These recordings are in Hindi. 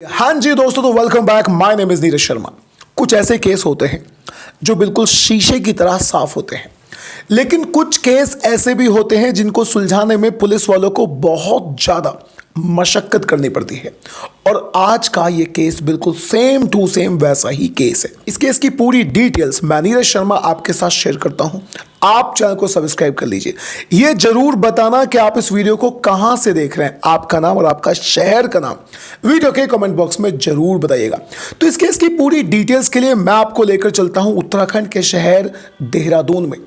हाँ जी दोस्तों, तो welcome back. My name is Neeraj Sharma. कुछ ऐसे केस होते हैं जो बिल्कुल शीशे की तरह साफ होते हैं, लेकिन कुछ केस ऐसे भी होते हैं जिनको सुलझाने में पुलिस वालों को बहुत ज़्यादा मशक्कत करनी पड़ती है। और आज का ये केस बिल्कुल सेम टू सेम वैसा ही केस है। इस केस की पूरी डिटेल्स मैं नीरज शर्मा आपके साथ शेयर करता हूं। आप चैनल को सब्सक्राइब कर लीजिए। ये जरूर बताना कि आप इस वीडियो को कहां से देख रहे हैं, आपका नाम और आपका शहर का नाम वीडियो के कमेंट बॉक्स में जरूर बताइएगा। तो इस केस की पूरी डिटेल्स के लिए मैं आपको लेकर चलता हूं उत्तराखंड के शहर देहरादून में।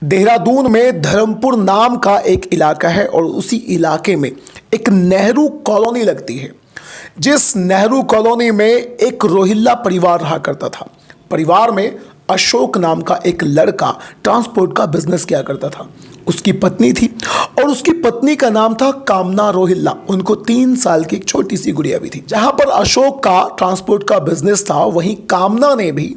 देहरादून में धर्मपुर नाम का एक इलाका है और उसी इलाके में एक नेहरू कॉलोनी लगती है, जिस नेहरू कॉलोनी में एक रोहिल्ला परिवार रहा करता था। परिवार में अशोक नाम का एक लड़का ट्रांसपोर्ट का बिजनेस किया करता था। उसकी पत्नी थी और उसकी पत्नी का नाम था कामना रोहिल्ला। उनको 3 साल की एक छोटी सी गुड़िया भी थी। जहां पर अशोक का ट्रांसपोर्ट का बिजनेस था, वहीं कामना ने भी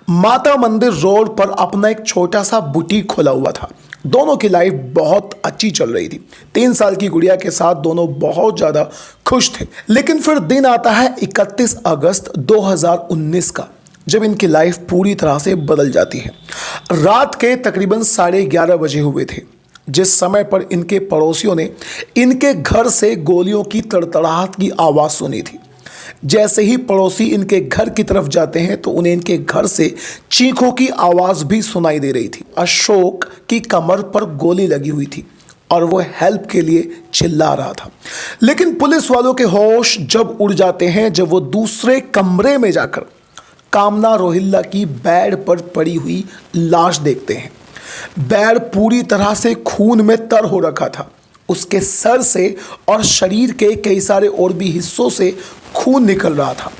माता मंदिर रोड पर अपना एक छोटा सा बुटीक खोला हुआ था। दोनों की लाइफ बहुत अच्छी चल रही थी। 3 साल की गुड़िया के साथ दोनों बहुत ज़्यादा खुश थे। लेकिन फिर दिन आता है 31 अगस्त 2019 का, जब इनकी लाइफ पूरी तरह से बदल जाती है। रात के तकरीबन 11:30 बजे हुए थे, जिस समय पर इनके पड़ोसियों ने इनके घर से गोलियों की तड़तड़ाहट की आवाज़ सुनी थी। जैसे ही पड़ोसी इनके घर की तरफ जाते हैं तो उन्हें इनके घर से चीखों की आवाज़ भी सुनाई दे रही थी। अशोक की कमर पर गोली लगी हुई थी और वो हेल्प के लिए चिल्ला रहा था। लेकिन पुलिस वालों के होश जब उड़ जाते हैं जब वो दूसरे कमरे में जाकर कामना रोहिल्ला की बेड पर पड़ी हुई लाश देखते हैं। बेड पूरी तरह से खून में तर हो रखा था। उसके सर से और शरीर के कई सारे और भी हिस्सों से खून निकल रहा था।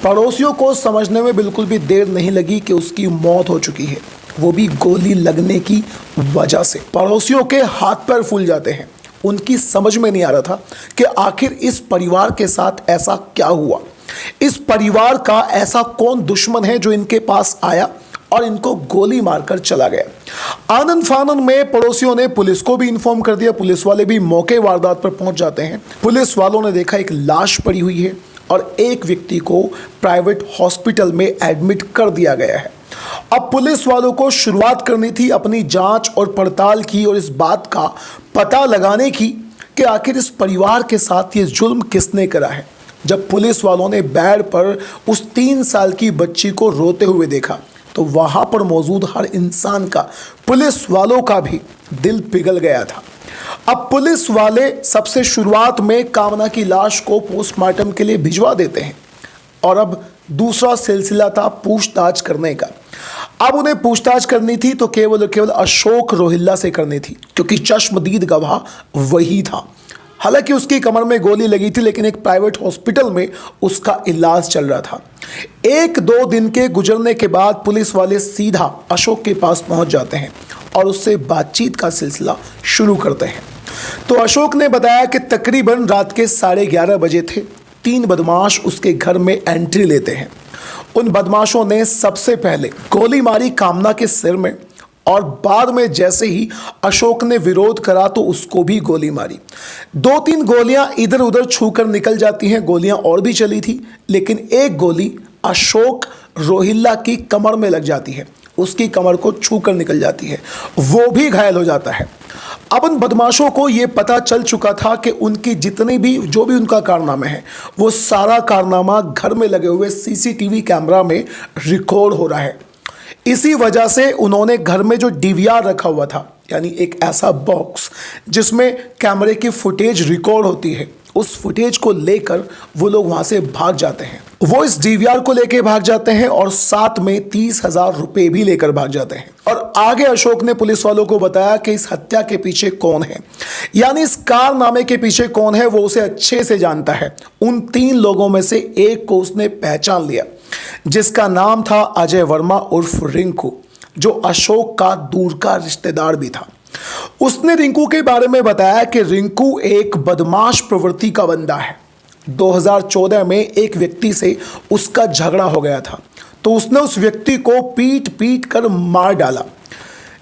पड़ोसियों को समझने में बिल्कुल भी देर नहीं लगी कि उसकी मौत हो चुकी है, वो भी गोली लगने की वजह से। पड़ोसियों के हाथ पैर फूल जाते हैं। उनकी समझ में नहीं आ रहा था कि आखिर इस परिवार के साथ ऐसा क्या हुआ। इस परिवार का ऐसा कौन दुश्मन है जो इनके पास आया और इनको गोली मारकर चला गया। आनंद फानन में पड़ोसियों ने पुलिस को भी इन्फॉर्म कर दिया। पुलिस वाले भी मौके वारदात पर पहुंच जाते हैं। पुलिस वालों ने देखा एक लाश पड़ी हुई है और एक व्यक्ति को प्राइवेट हॉस्पिटल में एडमिट कर दिया गया है। अब पुलिस वालों को शुरुआत करनी थी अपनी जांच और पड़ताल की और इस बात का पता लगाने की कि आखिर इस परिवार के साथ ये जुल्म किसने करा है। जब पुलिस वालों ने बेड पर उस 3 साल की बच्ची को रोते हुए देखा तो वहां पर मौजूद हर इंसान का, पुलिस वालों का भी दिल पिघल गया था। अब पुलिस वाले सबसे शुरुआत में कामना की लाश को पोस्टमार्टम के लिए भिजवा देते हैं और अब दूसरा सिलसिला था पूछताछ करने का। अब उन्हें पूछताछ करनी थी तो केवल अशोक रोहिल्ला से करनी थी, क्योंकि चश्मदीद गवाह वही था। हालांकि उसकी कमर में गोली लगी थी, लेकिन एक प्राइवेट हॉस्पिटल में उसका इलाज चल रहा था। 1-2 दिन के गुजरने के बाद पुलिस वाले सीधा अशोक के पास पहुंच जाते हैं और उससे बातचीत का सिलसिला शुरू करते हैं। तो अशोक ने बताया कि तकरीबन रात के 11:30 बजे थे। 3 बदमाश उसके घर में एंट्री लेते हैं। उन बदमाशों ने सबसे पहले गोली मारी कामना के सिर में और बाद में जैसे ही अशोक ने विरोध करा तो उसको भी गोली मारी। 2-3 गोलियां इधर उधर छूकर निकल जाती हैं। गोलियां और भी चली थी, लेकिन एक गोली अशोक रोहिल्ला की कमर में लग जाती है। उसकी कमर को छूकर निकल जाती है, वो भी घायल हो जाता है। अब उन बदमाशों को ये पता चल चुका था कि उनकी जितनी भी जो भी उनका कारनामा है, वो सारा कारनामा घर में लगे हुए सीसीटीवी कैमरा में रिकॉर्ड हो रहा है। इसी वजह से उन्होंने घर में जो डीवीआर रखा हुआ था, यानी एक ऐसा बॉक्स जिसमें कैमरे की फुटेज रिकॉर्ड होती है, उस फुटेज को लेकर वो लोग वहां से भाग जाते हैं। वो इस डीवीआर को लेकर भाग जाते हैं और साथ में 30,000 रुपए भी लेकर भाग जाते हैं। और आगे अशोक ने पुलिस वालों को बताया कि इस हत्या के पीछे कौन है, यानी इस कारनामे के पीछे कौन है, वो उसे अच्छे से जानता है। उन 3 लोगों में से एक को उसने पहचान लिया, जिसका नाम था अजय वर्मा उर्फ रिंकू, जो अशोक का दूर का रिश्तेदार भी था। उसने रिंकू के बारे में बताया कि रिंकू एक बदमाश प्रवृत्ति का बंदा है। 2014 में एक व्यक्ति से उसका झगड़ा हो गया था, तो उसने उस व्यक्ति को पीट कर मार डाला,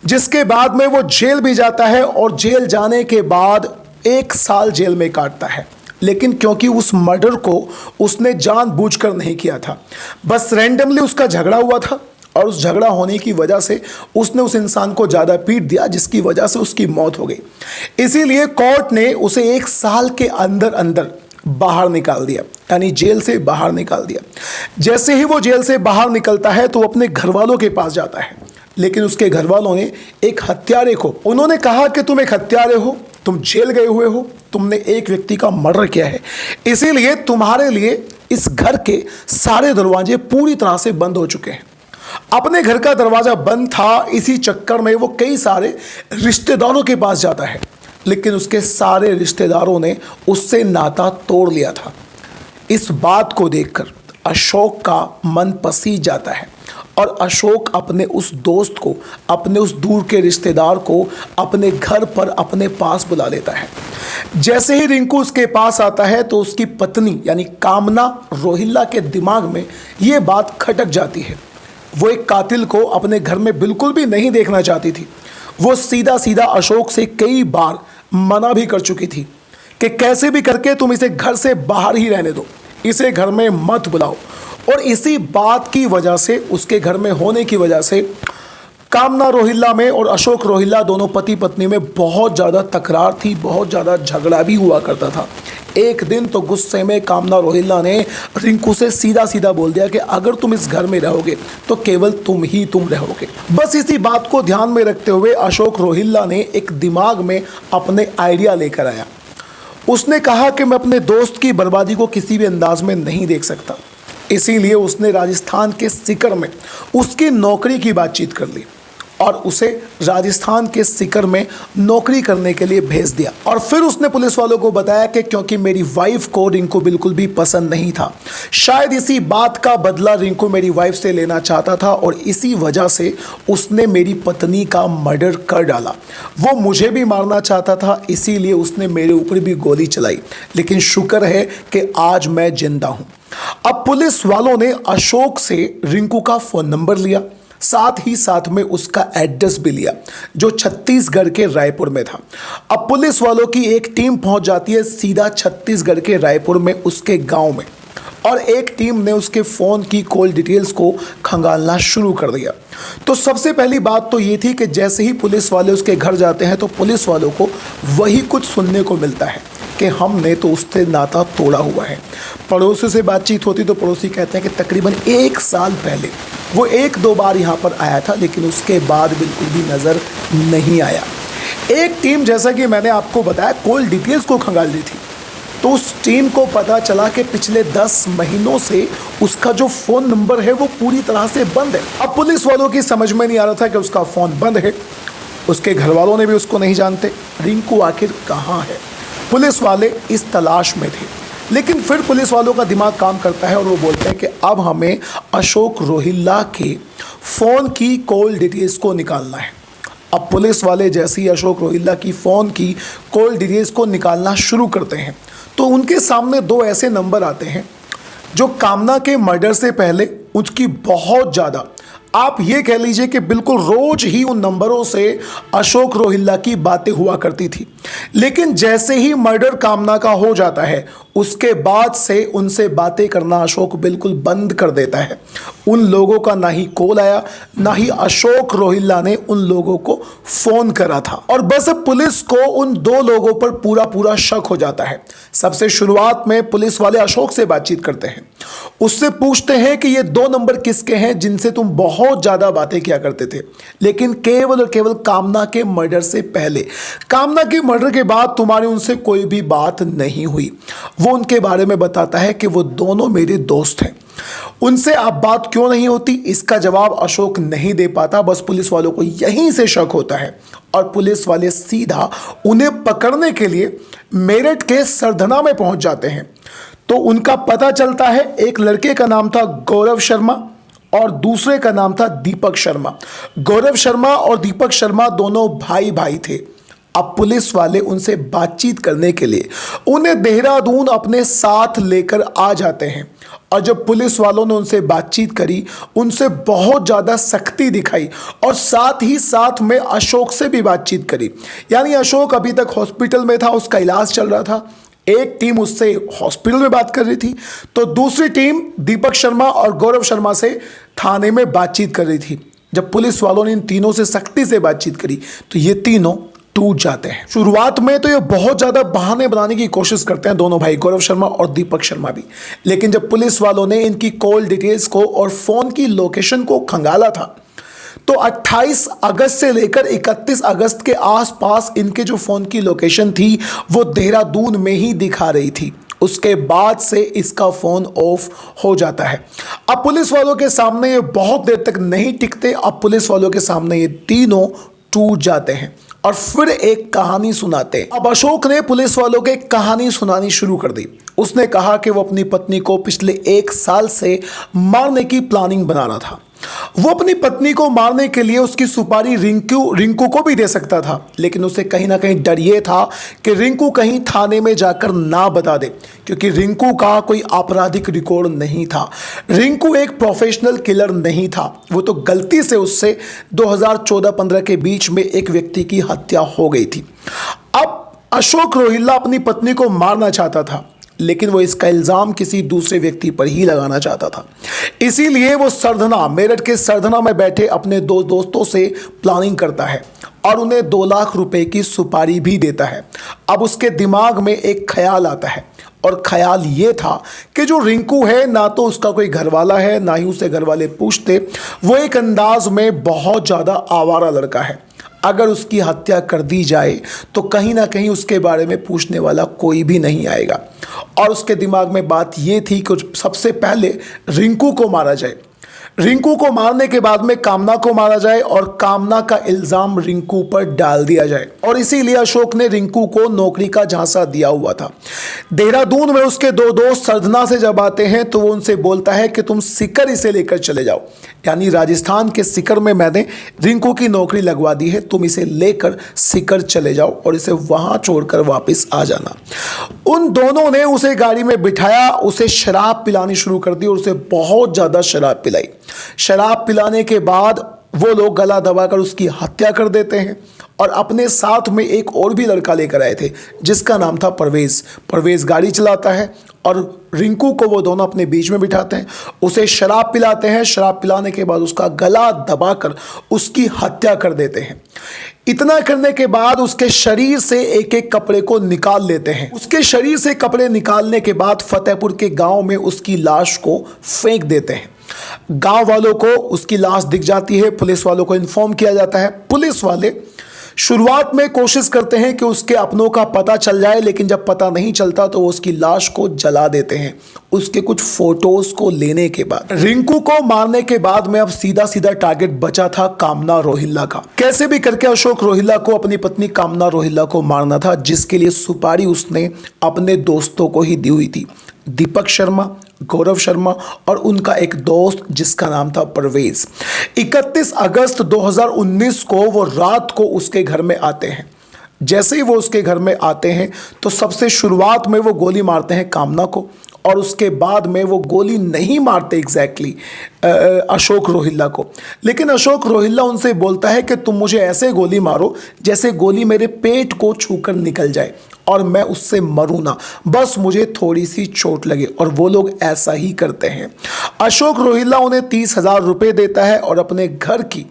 जिसके बाद में वो जेल भी जाता है और जेल जाने के बाद 1 साल जेल में काटता है। लेकिन क्योंकि उस मर्डर को उसने जानबूझकर नहीं किया था, बस रैंडमली उसका झगड़ा हुआ था और उस झगड़ा होने की वजह से उसने उस इंसान को ज़्यादा पीट दिया, जिसकी वजह से उसकी मौत हो गई। इसीलिए कोर्ट ने उसे 1 साल के अंदर अंदर बाहर निकाल दिया, यानी जेल से बाहर निकाल दिया। जैसे ही वो जेल से बाहर निकलता है तो वो अपने घर वालों के पास जाता है, लेकिन उसके घर वालों ने एक हत्यारे को, उन्होंने कहा कि तुम एक हत्यारे हो, तुम जेल गए हुए हो, तुमने एक व्यक्ति का मर्डर किया है, इसीलिए तुम्हारे लिए इस घर के सारे दरवाजे पूरी तरह से बंद हो चुके हैं। अपने घर का दरवाजा बंद था, इसी चक्कर में वो कई सारे रिश्तेदारों के पास जाता है, लेकिन उसके सारे रिश्तेदारों ने उससे नाता तोड़ लिया था। इस बात को देखकर अशोक का मन पसीज जाता है और अशोक अपने उस दोस्त को, अपने उस दूर के रिश्तेदार को अपने घर पर अपने पास बुला लेता है। जैसे ही रिंकू उसके पास आता है तो उसकी पत्नी यानी कामना रोहिल्ला के दिमाग में ये बात खटक जाती है। वो एक कातिल को अपने घर में बिल्कुल भी नहीं देखना चाहती थी। वो सीधा सीधा अशोक से कई बार मना भी कर चुकी थी कि कैसे भी करके तुम इसे घर से बाहर ही रहने दो, इसे घर में मत बुलाओ। और इसी बात की वजह से, उसके घर में होने की वजह से, कामना रोहिल्ला में और अशोक रोहिल्ला दोनों पति पत्नी में बहुत ज़्यादा तकरार थी, बहुत ज़्यादा झगड़ा भी हुआ करता था। एक दिन तो गुस्से में कामना रोहिल्ला ने रिंकू से सीधा सीधा बोल दिया कि अगर तुम इस घर में रहोगे तो केवल तुम रहोगे। बस इसी बात को ध्यान में रखते हुए अशोक रोहिल्ला ने एक दिमाग में अपने आइडिया लेकर आया। उसने कहा कि मैं अपने दोस्त की बर्बादी को किसी भी अंदाज में नहीं देख सकता, इसीलिए उसने राजस्थान के सीकर में उसकी नौकरी की बातचीत कर ली और उसे राजस्थान के सीकर में नौकरी करने के लिए भेज दिया। और फिर उसने पुलिस वालों को बताया कि क्योंकि मेरी वाइफ को रिंकू बिल्कुल भी पसंद नहीं था, शायद इसी बात का बदला रिंकू मेरी वाइफ से लेना चाहता था और इसी वजह से उसने मेरी पत्नी का मर्डर कर डाला। वो मुझे भी मारना चाहता था, इसीलिए उसने मेरे ऊपर भी गोली चलाई, लेकिन शुक्र है कि आज मैं जिंदा हूँ। अब पुलिस वालों ने अशोक से रिंकू का फ़ोन नंबर लिया, साथ ही साथ में उसका एड्रेस भी लिया जो छत्तीसगढ़ के रायपुर में था। अब पुलिस वालों की एक टीम पहुंच जाती है सीधा छत्तीसगढ़ के रायपुर में उसके गांव में, और एक टीम ने उसके फ़ोन की कॉल डिटेल्स को खंगालना शुरू कर दिया। तो सबसे पहली बात तो ये थी कि जैसे ही पुलिस वाले उसके घर जाते हैं तो पुलिस वालों को वही कुछ सुनने को मिलता है कि हमने तो उससे नाता तोड़ा हुआ है। पड़ोसी से बातचीत होती तो पड़ोसी कहते हैं कि तकरीबन 1 साल पहले वो 1-2 बार यहाँ पर आया था, लेकिन उसके बाद बिल्कुल भी नज़र नहीं आया। एक टीम, जैसा कि मैंने आपको बताया, कॉल डिटेल्स को खंगाल ली थी, तो उस टीम को पता चला कि पिछले 10 महीनों से उसका जो फ़ोन नंबर है वो पूरी तरह से बंद है। अब पुलिस वालों की समझ में नहीं आ रहा था कि उसका फ़ोन बंद है, उसके घर वालों ने भी उसको नहीं जानते, रिंकू आखिर कहाँ है। पुलिस वाले इस तलाश में थे, लेकिन फिर पुलिस वालों का दिमाग काम करता है और वो बोलते हैं कि अब हमें अशोक रोहिल्ला के फ़ोन की कॉल डिटेल्स को निकालना है। अब पुलिस वाले जैसे ही अशोक रोहिल्ला की फ़ोन की कॉल डिटेल्स को निकालना शुरू करते हैं तो उनके सामने 2 ऐसे नंबर आते हैं जो कामना के मर्डर से पहले उसकी बहुत ज़्यादा, आप ये कह लीजिए कि बिल्कुल रोज ही उन नंबरों से अशोक रोहिल्ला की बातें हुआ करती थी। लेकिन जैसे ही मर्डर कामना का हो जाता है उसके बाद से उनसे बातें करना अशोक बिल्कुल बंद कर देता है। उन लोगों का ना ही कॉल आया, ना ही अशोक रोहिल्ला ने उन लोगों को फ़ोन करा था। और बस अब पुलिस को उन 2 लोगों पर पूरा शक हो जाता है। सबसे शुरुआत में पुलिस वाले अशोक से बातचीत करते हैं, उससे पूछते हैं कि ये 2 नंबर किसके हैं जिनसे तुम बहुत ज़्यादा बातें किया करते थे, लेकिन केवल और केवल कामना के मर्डर से पहले, कामना के मर्डर के बाद तुम्हारी उनसे कोई भी बात नहीं हुई। वो उनके बारे में बताता है कि वो दोनों मेरे दोस्त हैं, उनसे अब बात क्यों नहीं होती, इसका जवाब अशोक नहीं दे पाता। बस पुलिस वालों को यहीं से शक होता है और पुलिस वाले सीधा उन्हें पकड़ने के लिए मेरठ के सरधना में पहुंच जाते हैं। तो उनका पता चलता है एक लड़के का नाम था गौरव शर्मा और दूसरे का नाम था दीपक शर्मा। गौरव शर्मा और दीपक शर्मा दोनों भाई थे। अब पुलिस वाले उनसे बातचीत करने के लिए उन्हें देहरादून अपने साथ लेकर आ जाते हैं। और जब पुलिस वालों ने उनसे बातचीत करी, उनसे बहुत ज़्यादा सख्ती दिखाई और साथ ही साथ में अशोक से भी बातचीत करी। यानी अशोक अभी तक हॉस्पिटल में था, उसका इलाज चल रहा था, एक टीम उससे हॉस्पिटल में बात कर रही थी, तो दूसरी टीम दीपक शर्मा और गौरव शर्मा से थाने में बातचीत कर रही थी। जब पुलिस वालों ने इन तीनों से सख्ती से बातचीत करी तो ये तीनों टूट जाते हैं। शुरुआत में तो ये बहुत ज्यादा बहाने बनाने की कोशिश करते हैं दोनों भाई, गौरव शर्मा और दीपक शर्मा भी। लेकिन जब पुलिस वालों ने इनकी कॉल डिटेल्स को और फोन की लोकेशन को खंगाला था, तो 28 अगस्त से लेकर 31 अगस्त के आसपास इनके जो फोन की लोकेशन थी वो देहरादून में ही दिखा रही थी। उसके बाद से इसका फोन ऑफ हो जाता है। अब पुलिस वालों के सामने ये बहुत देर तक नहीं टिकते। अब पुलिस वालों के सामने ये तीनों टूट जाते हैं और फिर एक कहानी सुनाते हैं। अब अशोक ने पुलिस वालों के कहानी सुनानी शुरू कर दी। उसने कहा कि वो अपनी पत्नी को पिछले 1 साल से मारने की प्लानिंग बना रहा था। वो अपनी पत्नी को मारने के लिए उसकी सुपारी रिंकू को भी दे सकता था, लेकिन उसे कहीं ना कहीं डर ये था कि रिंकू कहीं थाने में जाकर ना बता दे, क्योंकि रिंकू का कोई आपराधिक रिकॉर्ड नहीं था। रिंकू एक प्रोफेशनल किलर नहीं था। वो तो गलती से उससे 2014-15 के बीच में एक व्यक्ति की हत्या हो गई थी। अब अशोक रोहिल्ला अपनी पत्नी को मारना चाहता था, लेकिन वो इसका इल्जाम किसी दूसरे व्यक्ति पर ही लगाना चाहता था। इसीलिए वो सरधना, मेरठ के सरधना में बैठे अपने 2 दोस्तों से प्लानिंग करता है और उन्हें 2 लाख रुपए की सुपारी भी देता है। अब उसके दिमाग में एक ख्याल आता है, और ख्याल ये था कि जो रिंकू है, ना तो उसका कोई घरवाला है, ना ही उसे घरवाले पूछते। वो एक अंदाज में बहुत ज़्यादा आवारा लड़का है। अगर उसकी हत्या कर दी जाए तो कहीं ना कहीं उसके बारे में पूछने वाला कोई भी नहीं आएगा। और उसके दिमाग में बात यह थी कि सबसे पहले रिंकू को मारा जाए। रिंकू को मारने के बाद में कामना को मारा जाए और कामना का इल्जाम रिंकू पर डाल दिया जाए। और इसीलिए अशोक ने रिंकू को नौकरी का झांसा दिया हुआ था। देहरादून में उसके 2 दोस्त सरधना से जब आते हैं तो वो उनसे बोलता है कि तुम सीकर इसे लेकर चले जाओ, यानी राजस्थान के सीकर में मैंने रिंकू की नौकरी लगवा दी है, तुम इसे लेकर सीकर चले जाओ और इसे वहां छोड़कर वापस आ जाना। उन दोनों ने उसे गाड़ी में बिठाया, उसे शराब पिलानी शुरू कर दी और उसे बहुत ज़्यादा शराब पिलाई। शराब पिलाने के बाद वो लोग गला दबाकर उसकी हत्या कर देते हैं और अपने साथ में एक और भी लड़का लेकर आए थे जिसका नाम था परवेज। परवेज गाड़ी चलाता है और रिंकू को वो दोनों अपने बीच में बिठाते हैं, उसे शराब पिलाते हैं। शराब पिलाने के बाद उसका गला दबाकर उसकी हत्या कर देते हैं। इतना करने के बाद उसके शरीर से एक एक कपड़े को निकाल लेते हैं। उसके शरीर से कपड़े निकालने के बाद फतेहपुर के गांव में उसकी लाश को फेंक देते हैं। गांव वालों को उसकी लाश दिख जाती है, पुलिस वालों को इन्फॉर्म किया जाता है। पुलिस वाले शुरुआत में कोशिश करते हैं कि उसके अपनों का पता चल जाए, लेकिन जब पता नहीं चलता तो वो उसकी लाश को जला देते हैं उसके कुछ फोटोज को लेने के बाद। रिंकू को मारने के बाद में अब सीधा सीधा टारगेट बचा था कामना रोहिल्ला का। कैसे भी करके अशोक रोहिल्ला को, अपनी पत्नी कामना रोहिल्ला को मारना था, जिसके लिए सुपारी उसने अपने दोस्तों को ही दी हुई थी, दीपक शर्मा, गौरव शर्मा और उनका एक दोस्त जिसका नाम था परवेज। 31 अगस्त 2019 को वो रात को उसके घर में आते हैं। जैसे ही वो उसके घर में आते हैं तो सबसे शुरुआत में वो गोली मारते हैं कामना को, और उसके बाद में वो गोली नहीं मारते एग्जैक्टली अशोक रोहिल्ला को, लेकिन अशोक रोहिल्ला उनसे बोलता है कि तुम मुझे ऐसे गोली मारो जैसे गोली मेरे पेट को छूकर निकल जाए और मैं उससे मरूं ना, बस मुझे थोड़ी सी चोट लगे। और वो लोग ऐसा ही करते हैं। अशोक रोहिल्ला उन्हें 30,000 रुपये देता है और अपने घर की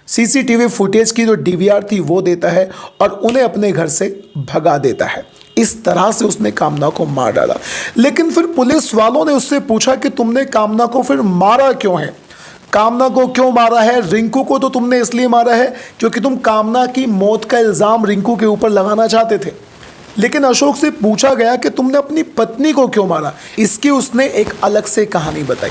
CCTV फुटेज की जो DVR थी वो देता है और उन्हें अपने घर से भगा देता है। इस तरह से उसने कामना को मार डाला। लेकिन फिर पुलिस वालों ने उससे पूछा कि तुमने कामना को फिर मारा क्यों है, कामना को क्यों मारा है? रिंकू को तो तुमने इसलिए मारा है क्योंकि तुम कामना की मौत का इल्ज़ाम रिंकू के ऊपर लगाना चाहते थे। लेकिन अशोक से पूछा गया कि तुमने अपनी पत्नी को क्यों मारा। इसकी उसने एक अलग से कहानी बताई।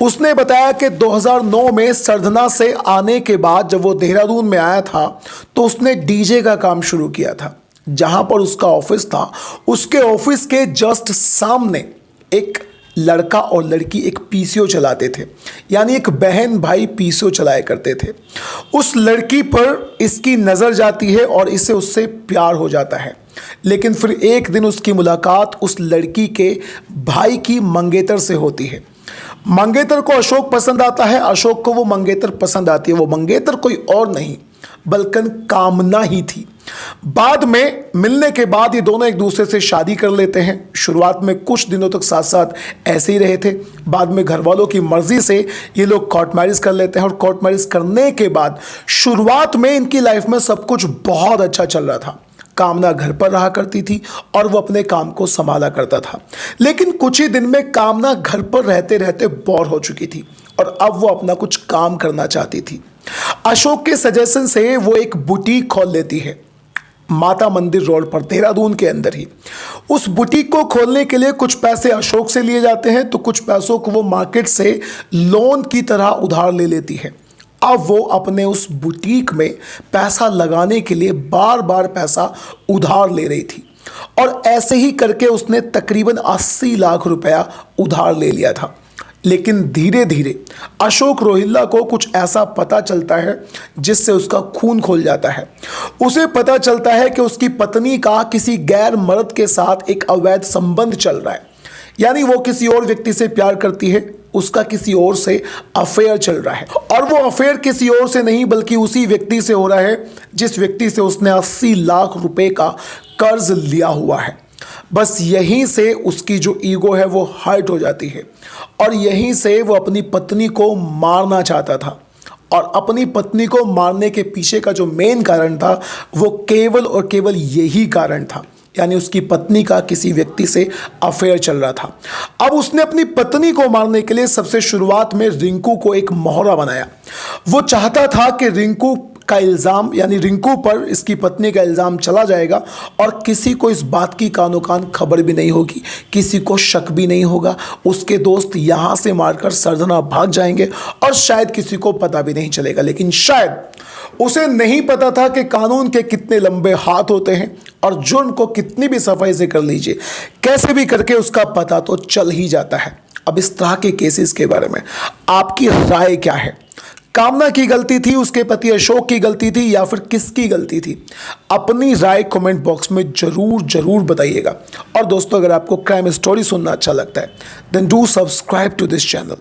उसने बताया कि 2009 में सरधना से आने के बाद जब वो देहरादून में आया था तो उसने DJ का काम शुरू किया था। जहां पर उसका ऑफिस था, उसके ऑफिस के जस्ट सामने एक लड़का और लड़की एक PCO चलाते थे, यानी एक बहन भाई PCO चलाया करते थे। उस लड़की पर इसकी नज़र जाती है और इसे उससे प्यार हो जाता है। लेकिन फिर एक दिन उसकी मुलाकात उस लड़की के भाई की मंगेतर से होती है। मंगेतर को अशोक पसंद आता है, अशोक को वो मंगेतर पसंद आती है। वो मंगेतर कोई और नहीं बल्कि कामना ही थी। बाद में मिलने के बाद ये दोनों एक दूसरे से शादी कर लेते हैं। शुरुआत में कुछ दिनों तक साथ साथ ऐसे ही रहे थे। बाद में घर वालों की मर्जी से ये लोग कोर्ट मैरिज कर लेते हैं और कोर्ट मैरिज करने के बाद शुरुआत में इनकी लाइफ में सब कुछ बहुत अच्छा चल रहा था। कामना घर पर रहा करती थी और वो अपने काम को संभाला करता था। लेकिन कुछ ही दिन में कामना घर पर रहते रहते बोर हो चुकी थी और अब वो अपना कुछ काम करना चाहती थी। अशोक के सजेशन से वो एक बुटीक खोल लेती है माता मंदिर रोड पर, देहरादून के अंदर ही। उस बुटीक को खोलने के लिए कुछ पैसे अशोक से लिए जाते हैं तो कुछ पैसों को वो मार्केट से लोन की तरह उधार ले लेती है। अब वो अपने उस बुटीक में पैसा लगाने के लिए बार बार पैसा उधार ले रही थी और ऐसे ही करके उसने तकरीबन 80 लाख रुपया उधार ले लिया था। लेकिन धीरे धीरे अशोक रोहिल्ला को कुछ ऐसा पता चलता है जिससे उसका खून खोल जाता है। उसे पता चलता है कि उसकी पत्नी का किसी गैर मर्द के साथ एक अवैध संबंध चल रहा है, यानी वो किसी और व्यक्ति से प्यार करती है, उसका किसी और से अफेयर चल रहा है। और वो अफेयर किसी और से नहीं बल्कि उसी व्यक्ति से हो रहा है जिस व्यक्ति से उसने 80 लाख रुपए का कर्ज लिया हुआ है। बस यहीं से उसकी जो ईगो है वो हर्ट हो जाती है और यहीं से वो अपनी पत्नी को मारना चाहता था। और अपनी पत्नी को मारने के पीछे का जो मेन कारण था वो केवल और केवल यही कारण था, यानी उसकी पत्नी का किसी व्यक्ति से अफेयर चल रहा था। अब उसने अपनी पत्नी को मारने के लिए सबसे शुरुआत में रिंकू को एक मोहरा बनाया। वो चाहता था कि रिंकू का इल्ज़ाम, यानी रिंकू पर इसकी पत्नी का इल्ज़ाम चला जाएगा और किसी को इस बात की कानो कान खबर भी नहीं होगी, किसी को शक भी नहीं होगा। उसके दोस्त यहाँ से मारकर सरदना भाग जाएंगे और शायद किसी को पता भी नहीं चलेगा। लेकिन शायद उसे नहीं पता था कि कानून के कितने लंबे हाथ होते हैं और जुर्म को कितनी भी सफाई से कर लीजिए, कैसे भी करके उसका पता तो चल ही जाता है। अब इस तरह के केसेस के बारे में आपकी राय क्या है? कामना की गलती थी, उसके पति अशोक की गलती थी, या फिर किसकी गलती थी? अपनी राय कमेंट बॉक्स में जरूर बताइएगा। और दोस्तों, अगर आपको क्राइम स्टोरी सुनना अच्छा लगता है then do subscribe to this channel.